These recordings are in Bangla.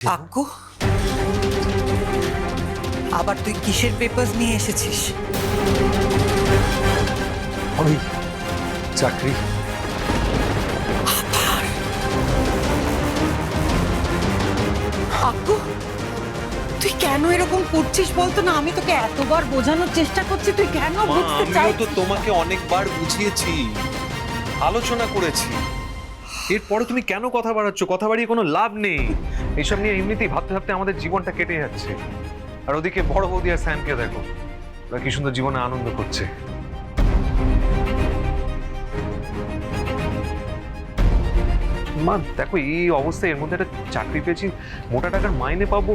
আক্কু, আবার তুই কিসের পেপারস নিয়ে এসেছিস? ওই চাকরি। আক্কু, তুই কেন এরকম করছিস বলতো না? আমি তোকে এতবার বোঝানোর চেষ্টা করছি, তুই কেন বুঝতে আমিও চাইছিস তো না? তোমাকে অনেকবার বুঝিয়েছি, আলোচনা করেছি, এরপরে তুমি কেন কথা বাড়াচ্ছ? কথা বাড়িয়ে কোনো লাভ নেই। এইসব নিয়ে এমনিতেই ভাবতে ভাবতে আমাদের জীবনটা কেটে যাচ্ছে। আর ওদিকে বড় বৌদি আর স্যামকে দেখো, ওরা কি সুন্দর জীবনে আনন্দ করছে। মা দেখো, এই অবস্থায় এর মধ্যে একটা চাকরি পেয়েছি, মোটা টাকার মাইনে পাবো,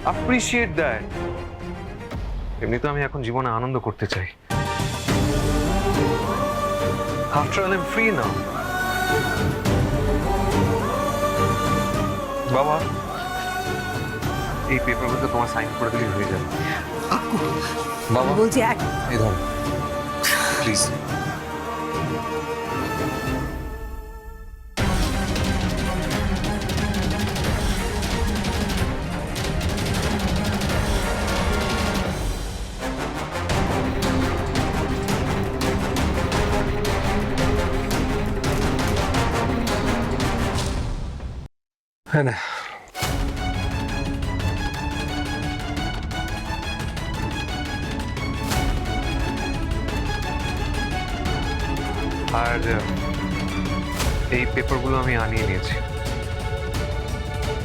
অ্যাপ্রিশিয়েট দ্যাট। এমনি তো আমি এখন জীবনে আনন্দ করতে চাই। After all, I'm free now. বাবা, এই পেপারগুলো তোমার সাইন করে দিলেই হয়ে যাবে। আক্কু, বাবা বলছি এই ধরো প্লিজ। হ্যাঁ না, আর এই পেপারগুলো আমি আনিয়ে নিয়েছি।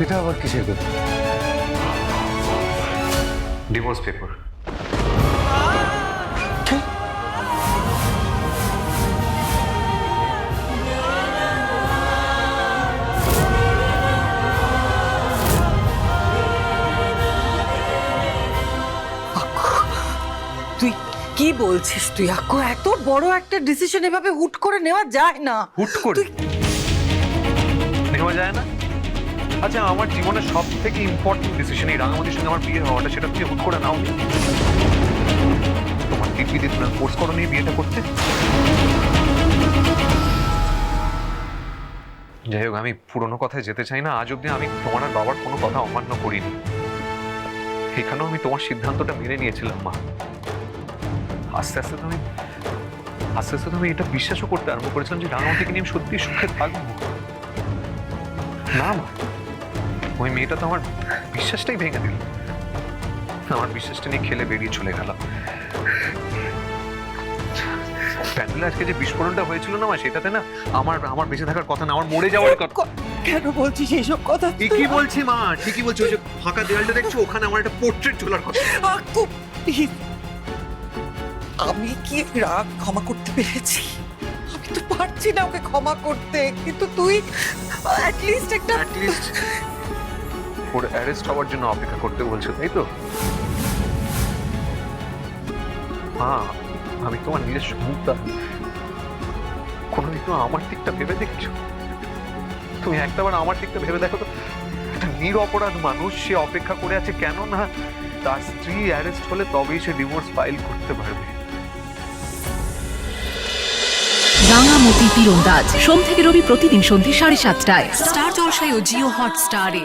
এটা আবার কিসের পেপার? Divorce paper. তুই কি বলছিস? তুই আক্কু, এত বড় একটা ডিসিশন এভাবে হুট করে নেওয়া যায় না। হুট করে নেওয়া যায় না? আচ্ছা, আমার জীবনের সব থেকে ইম্পর্টেন্ট ডিসিশন এই রাঙামাটির সঙ্গে আমার বিয়ে হওয়াটা, সেটা তুমি হুট করে নাও। তোমার দিদি দিদি তুমি ফোর্স করো নি বিয়েটা করতে। যাই হোক, আমি পুরোনো কথায় যেতে চাই না। আজ অব্দি আমি তোমার আর বাবার কোনো কথা অমান্য করিনি। এখানেও আমি তোমার সিদ্ধান্তটা মেনে নিয়েছিলাম মা। আস্তে আস্তে তো আমি এটা বিশ্বাসও করতে আরম্ভ করেছিলাম যে রাঙামাটিকে নিয়ে আমি সত্যি সুখে থাকবো। না মা, ওই মেয়েটা তো আমার বিশ্বাসটাই ভেঙে দিল। আমার বিশ্বাসটা নিয়ে খেলে বেরিয়ে চলে গেল। প্যান্ডেলে আজকে যে বিস্ফোরণটা হয়েছিল না মা, সেটাতে না আমার বেঁচে থাকার কথা না, আমার মরে যাওয়ার কথা। কেন বলছিস এইসব কথা? ঠিকই বলছি মা, ঠিকই বলছি। ওই যে ফাঁকা দেয়ালটা দেখছো, ওখানে আমার একটা পোর্ট্রেট ঝোলার কথা। আক্কু, please, আমি কি রাগ ক্ষমা করতে পেরেছি? আমি তো পারছি না ওকে ক্ষমা করতে, কিন্তু তুই অ্যাটলিস্ট ওর অ্যারেস্ট হওয়ার জন্য অপেক্ষা করতে বলছো, তাই তো? হ্যাঁ, আমি তোমার নিজের সন্তান। কোনোদিন তো আমার দিকটা ভেবে দেখছো? তুমি একটাবার আমার দিকটা ভেবে দেখো তো। একটা নিরপরাধ মানুষ, সে অপেক্ষা করে আছে কেন না তার স্ত্রী অ্যারেস্ট হলে তবেই সে ডিভোর্স ফাইল করতে পারবে। রাঙামাটি তীরন্দাজ সোম থেকে রবি প্রতিদিন সন্ধ্যে 7:30টায় স্টার জলসায় ও জিও হটস্টারে।